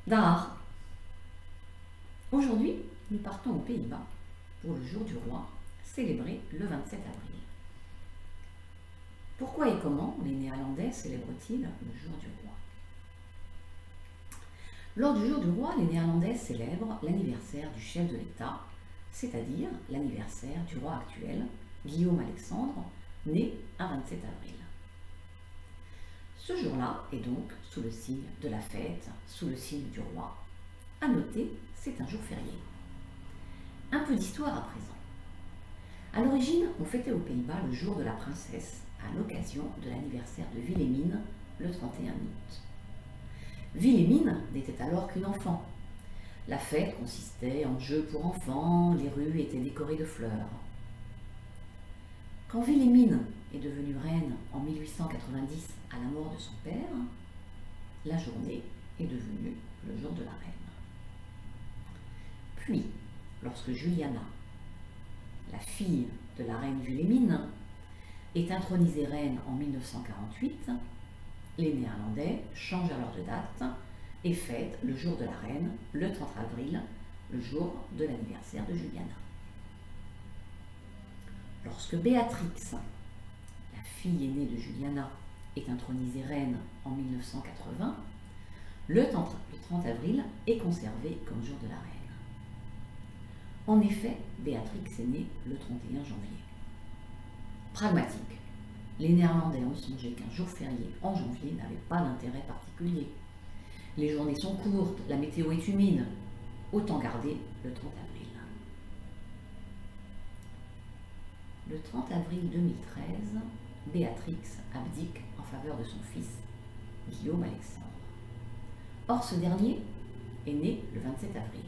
Dag. Aujourd'hui, nous partons aux Pays-Bas pour le jour du roi, célébré le 27 avril. Pourquoi et comment les Néerlandais célèbrent-ils le jour du roi? Lors du jour du roi, les Néerlandais célèbrent l'anniversaire du chef de l'État, c'est-à-dire l'anniversaire du roi actuel, Guillaume Alexandre, né un 27 avril. Ce jour-là est donc sous le signe de la fête, sous le signe du roi. À noter, c'est un jour férié. Un peu d'histoire à présent. À l'origine, on fêtait aux Pays-Bas le jour de la princesse à l'occasion de l'anniversaire de Wilhelmine le 31 août. Wilhelmine n'était alors qu'une enfant. La fête consistait en jeux pour enfants, les rues étaient décorées de fleurs. Quand Wilhelmine est devenue reine en 1890 à la mort de son père, la journée est devenue le jour de la reine. Puis, lorsque Juliana, la fille de la reine Wilhelmine, est intronisée reine en 1948, les Néerlandais changent alors de date et fêtent le jour de la reine, le 30 avril, le jour de l'anniversaire de Juliana. Lorsque Béatrix, la fille aînée de Juliana, est intronisée reine en 1980, le 30 avril est conservé comme jour de la reine. En effet, Béatrix est née le 31 janvier. Pragmatique. Les Néerlandais ont songé qu'un jour férié en janvier n'avait pas d'intérêt particulier. Les journées sont courtes, la météo est humide. Autant garder le 30 avril. Le 30 avril 2013, Béatrix abdique en faveur de son fils, Guillaume Alexandre. Or, ce dernier est né le 27 avril.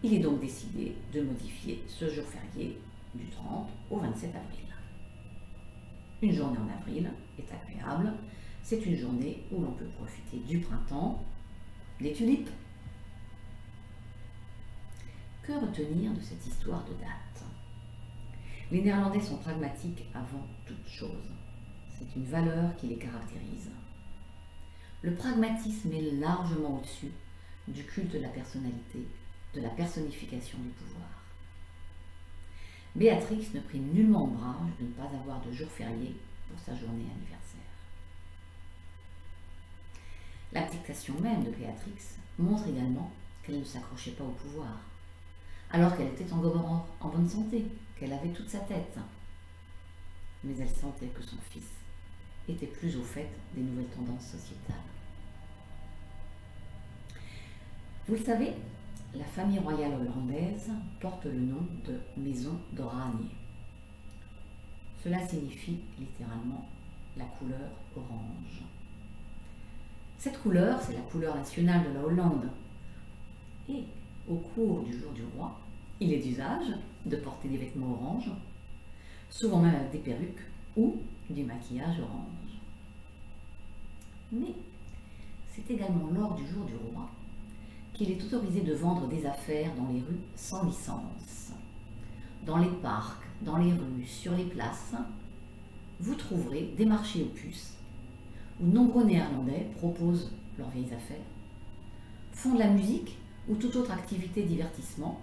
Il est donc décidé de modifier ce jour férié du 30 au 27 avril. Une journée en avril est agréable, c'est une journée où l'on peut profiter du printemps, des tulipes. Que retenir de cette histoire de date? Les Néerlandais sont pragmatiques avant toute chose. C'est une valeur qui les caractérise. Le pragmatisme est largement au-dessus du culte de la personnalité, de la personnification du pouvoir. Béatrix ne prit nullement ombrage de ne pas avoir de jour férié pour sa journée anniversaire. L'abdication même de Béatrix montre également qu'elle ne s'accrochait pas au pouvoir, alors qu'elle était en bonne santé, qu'elle avait toute sa tête. Mais elle sentait que son fils était plus au fait des nouvelles tendances sociétales. Vous le savez, la famille royale hollandaise porte le nom de Maison d'Oranje. Cela signifie littéralement la couleur orange. Cette couleur, c'est la couleur nationale de la Hollande. Et au cours du jour du roi, il est d'usage de porter des vêtements orange, souvent même avec des perruques ou du maquillage orange. Mais c'est également lors du jour du roi qu'il est autorisé de vendre des affaires dans les rues sans licence. Dans les parcs, dans les rues, sur les places, vous trouverez des marchés aux puces où de nombreux Néerlandais proposent leurs vieilles affaires, font de la musique ou toute autre activité divertissement,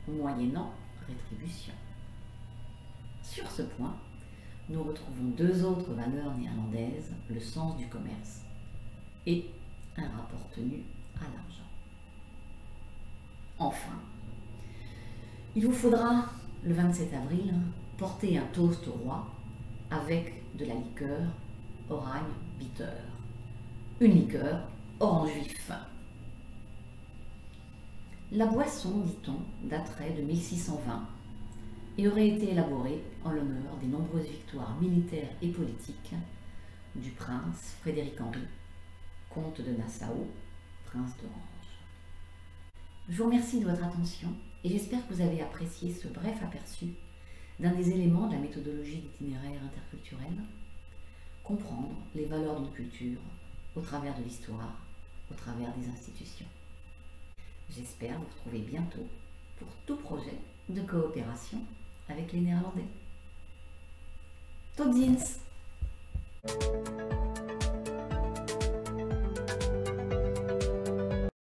moyennant rétribution. Sur ce point, nous retrouvons deux autres valeurs néerlandaises, le sens du commerce et un rapport tenu à l'argent. Enfin, il vous faudra, le 27 avril, porter un toast au roi avec de la liqueur Oranje Bitter, une liqueur orange vif. La boisson, dit-on, daterait de 1620 et aurait été élaborée en l'honneur des nombreuses victoires militaires et politiques du prince Frédéric Henri, comte de Nassau, prince d'Orange. Je vous remercie de votre attention et j'espère que vous avez apprécié ce bref aperçu d'un des éléments de la méthodologie d'itinéraire interculturel, comprendre les valeurs d'une culture au travers de l'histoire, au travers des institutions. J'espère vous retrouver bientôt pour tout projet de coopération avec les Néerlandais. Tot ziens!